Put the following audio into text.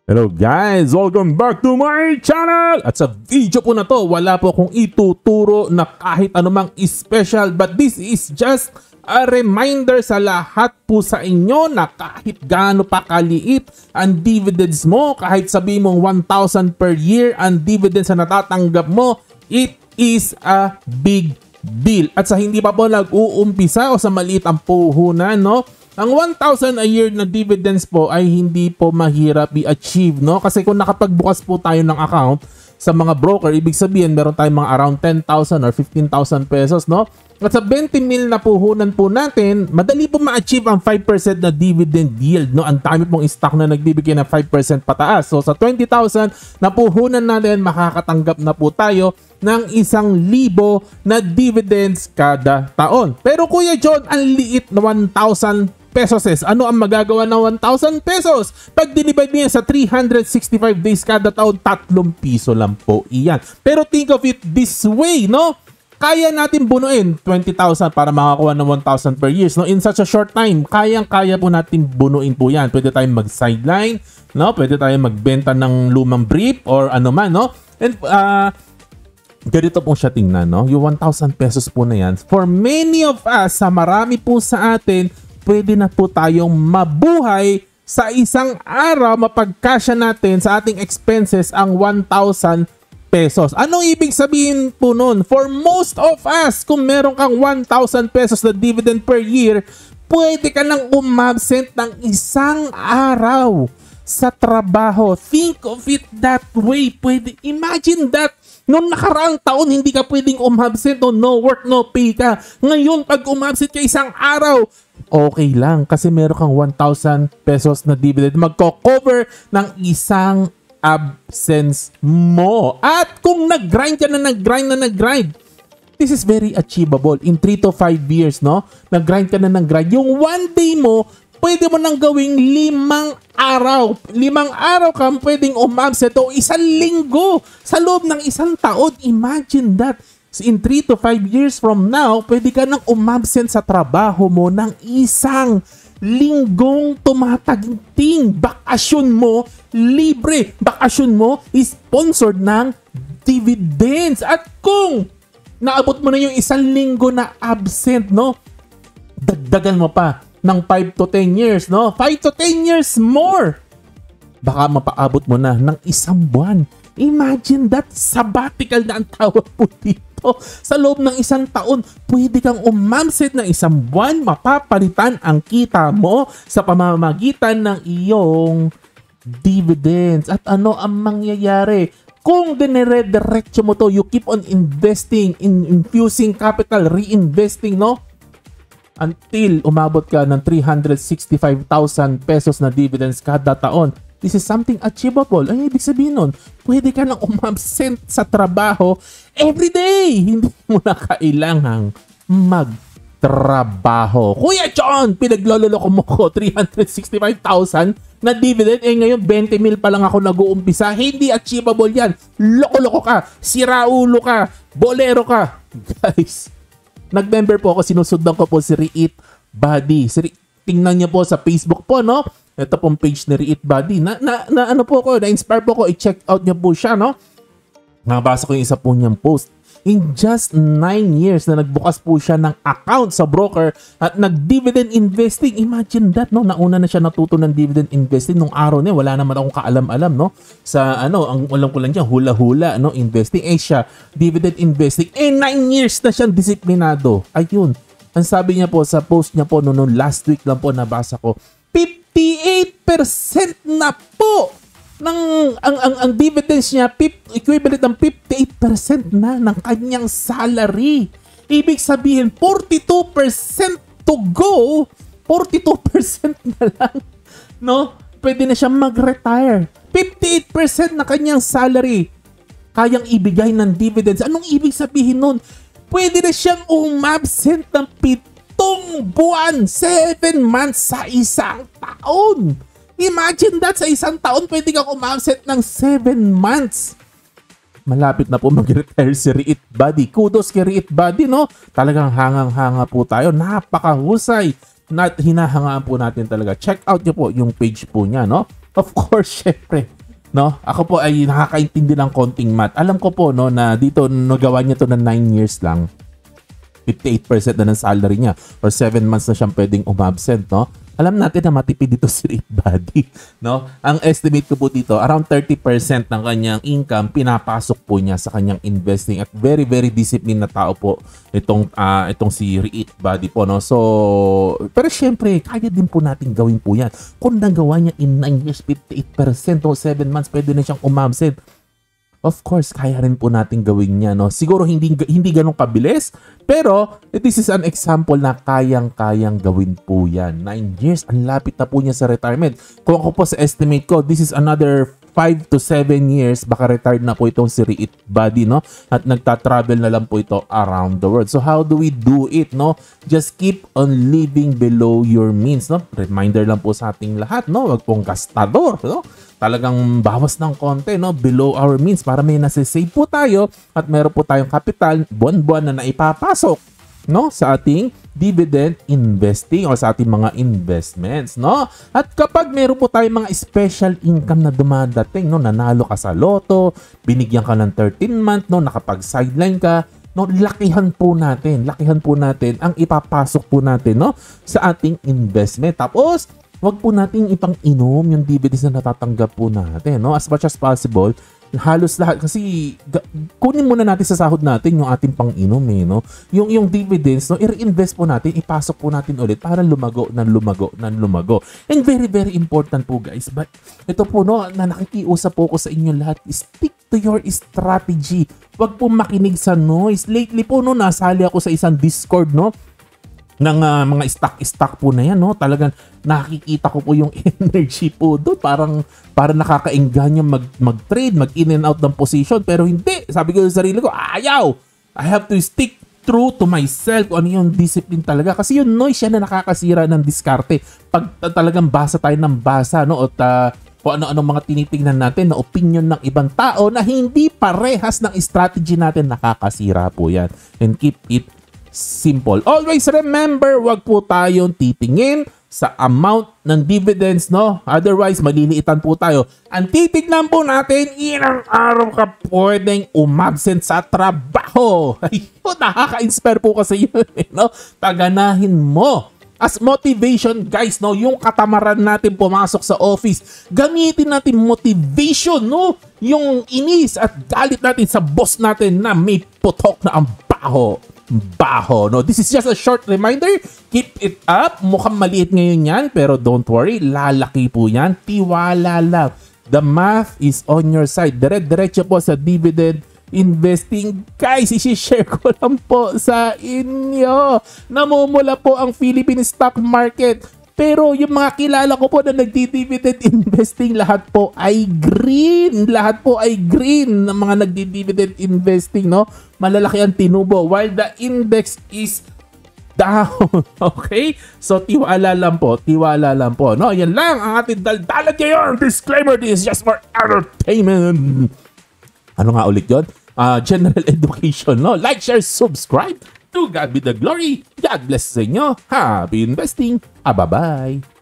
Hello guys! Welcome back to my channel! At sa video po na to, wala po akong ituturo na kahit anumang special, but this is just a reminder sa lahat po sa inyo na kahit gaano pa kaliit ang dividends mo, kahit sabi mong 1,000 per year ang dividends na natatanggap mo, it is a big deal. At sa hindi pa po nag-uumpisa o sa maliit ang puhunan, no? Ang 1,000 a year na dividends po ay hindi po mahirap i-achieve, no? Kasi kung nakapagbukas po tayo ng account sa mga broker, ibig sabihin meron tayong mga around 10,000 or 15,000 pesos, no? At sa 20 mil na puhunan po natin, madali po ma-achieve ang 5% na dividend yield, no? Ang dami pong stock na nagbibigay ng 5% pataas. So sa 20,000 na puhunan natin, makakatanggap na po tayo ng 1,000 na dividends kada taon. Pero Kuya John, ang liit na 1,000 pesos. Ano ang magagawa ng 1,000 pesos? Pag dinivide niya sa 365 days kada taon, 3 piso lang po iyan. Pero think of it this way, no? Kaya natin bunuin 20,000 para makakuha ng 1,000 per years, no? In such a short time, kayang-kaya po natin bunuin po yan. Pwede tayong mag-sideline, no? Pwede tayong magbenta ng lumang brief or ano man, no? And ganito po siya tingnan, no? Yung 1,000 pesos po na yan, for many of us, sa marami po sa atin, pwede na po tayong mabuhay sa isang araw, mapagkasya natin sa ating expenses ang 1,000 pesos. Anong ibig sabihin po nun? For most of us, kung meron kang 1,000 pesos na dividend per year, pwede ka nang umabsent ng isang araw sa trabaho. Think of it that way. Pwede, imagine that. Noong nakaraang taon, hindi ka pwedeng umabsent, no work, no pay ka. Ngayon, pag umabsent ka isang araw, okay lang kasi meron kang 1,000 pesos na dividend. Magko-cover ng isang absence mo. At kung nag-grind ka na nag-grind, this is very achievable. In 3 to 5 years, no? Nag-grind ka na nag-grind. Yung one day mo, pwede mo nang gawing 5 araw. 5 araw ka pwedeng umabsent o 1 linggo sa loob ng 1 taon. Imagine that. In 3 to 5 years from now, pwede ka nang umabsent sa trabaho mo ng 1 linggong tumataginting. Bakasyon mo, libre. Bakasyon mo, sponsored ng dividends. At kung naabot mo na yung 1 linggo na absent, no? Dagdagan mo pa ng 5 to 10 years, no? 5 to 10 years more. Baka mapaabot mo na ng 1 buwan. Imagine that, sabbatical na ang tawag po dito. Sa loob ng 1 taon, pwede kang umabsent ng 1 buwan, mapapalitan ang kita mo sa pamamagitan ng iyong dividends. At ano ang mangyayari? Kung dinire-diretso mo to, you keep on investing, infusing capital, reinvesting, no? Until umabot ka ng 365,000 pesos na dividends kada taon. This is something achievable. Ang ibig sabihin nun, pwede ka nang umabsent sa trabaho every day. Hindi mo na kailangang magtrabaho. Kuya John, pinaglololoko mo ko 365,000 na dividend. Ngayon 20 mil pa lang ako nag-uumpisa. Hindi achievable yan. Loko-loko ka. Siraulo ka. Bolero ka. Guys, nag-member po ako. Sinusundan ko po si Reet Buddy. Tingnan niyo po sa Facebook po, no? Ito pong page ni Reet Buddy. Ano po ako, na-inspire po ako. I-check out niyo po siya, no? Nabasa ko yung isa po niyang post. In just 9 years na nagbukas po siya ng account sa broker at nag-dividend investing. Imagine that, no? Nauna na siya natuto ng dividend investing. Nung araw niya, wala naman akong kaalam-alam, no? Sa ano, ang alam ko lang dyan, hula-hula, no? Investing. Siya, dividend investing. 9 years na siyang disiplinado. Ayun. Ang sabi niya po sa post niya po noon last week lang po nabasa ko, 58% na po ng ang dividends niya, equivalent ng 58% na ng kanyang salary. Ibig sabihin 42% to go, 42% na lang, no? Pwede na siyang mag-retire. 58% na kanyang salary kayang ibigay ng dividends. Anong ibig sabihin nun? Pwede na siyang umabsent ng 7 buwan, 7 months sa 1 taon. Imagine that, sa 1 taon, pwede kang umabsent ng 7 months. Malapit na po mag-retire si Reet Buddy. Kudos kay Reet Buddy, no? Talagang hangang-hanga po tayo. Napakahusay. Hinahangaan po natin talaga. Check out niyo po yung page po niya, no? Of course, syempre. No? Ako po ay nakakaintindi ng konting math. Alam ko po no, na dito nagawa niya to na 9 years lang. 58% na ng salary niya or 7 months na siyang pwedeng umabsent, no? Alam natin na matipid dito si Rate Buddy, no? Ang estimate ko po dito, around 30% ng kanyang income pinapasok po niya sa kanyang investing at very very disciplined na tao po itong si Rate Buddy po, no? So, pero syempre, kaya din po natin gawin po 'yan. Kung nagawa niya in 9 years 58% o 7 months pwede na siyang umabsent. Of course, kaya rin po natin gawin niya, no? Siguro hindi ganun kabilis, pero this is an example na kayang-kayang gawin po yan. 9 years, ang lapit na po niya sa retirement. Kung ako po sa estimate ko, this is another 5 to 7 years, baka retired na po itong si Rate Buddy, no? At nagta-travel na lang po ito around the world. So how do we do it, no? Just keep on living below your means, no? Reminder lang po sa ating lahat, no? Wag pong gastador, no? Talagang bawas ng konti, no? Below our means para may nasa-save po tayo at meron po tayong kapital buwan-buwan na naipapasok, no? Sa ating dividend investing o sa ating mga investments, no? At kapag meron po tayong mga special income na dumadating, no? Nanalo ka sa loto, binigyan ka ng 13-month, no? Nakapag-sideline ka, no? Lakihan po natin ang ipapasok po natin, no? Sa ating investment. Tapos, wag po nating ipang-inom yung dividends na natatanggap po natin, no? As much as possible, halos lahat kasi kunin muna natin sa sahod natin yung ating pang-inom, no? Yung dividends, no, i-reinvest po natin, ipasok po natin ulit para lumago. And very very important po, guys. But ito po, no, na nakikiusap po ko sa inyo lahat, stick to your strategy. Wag po makinig sa noise. Lately po, no, nasali ako sa isang Discord, no, ng mga stock po na yan, no? Talagang nakikita ko po yung energy po doon. Parang nakakaengganyo mag-trade, mag-in and out ng position. Pero hindi. Sabi ko sa sarili ko, ayaw! I have to stick true to myself. Ano yung discipline talaga. Kasi yung noise yan na nakakasira ng diskarte. Pag talagang basa tayo ng basa, no? At kung ano-ano mga tinitingnan natin na opinion ng ibang tao na hindi parehas ng strategy natin, nakakasira po yan. And keep it simple. Always remember, wag po tayong titingin sa amount ng dividends, no? Otherwise, maliliitan po tayo. Ang titignan po natin, ilang araw ka pwedeng umabsent sa trabaho. Ayun, nakaka-inspire po kasi yun, no? Paganahin mo. As motivation, guys, no? Yung katamaran natin pumasok sa office, gamitin natin motivation, no? Yung inis at galit natin sa boss natin na may putok na ang baho, no? This is just a short reminder. Keep it up. Mukhang maliit ngayon yan, pero don't worry, lalaki po yan. Tiwala lang. The math is on your side. Diretso po sa dividend investing. Guys, isi-share ko lang po sa inyo. Namumula po ang Philippine stock market. Pero yung mga kilala ko po na nagdi-dividend investing, lahat po ay green. Lahat po ay green ng mga nagdi-dividend investing, no? Malalaki ang tinubo while the index is down. Okay? So, tiwala lang po. No? Yan lang ang ating daldalan ngayon. Disclaimer, this is just for entertainment. Ano nga ulit yun? General education, no? Like, share, subscribe. To God be the glory. God bless sa inyo. Happy investing. Bye-bye.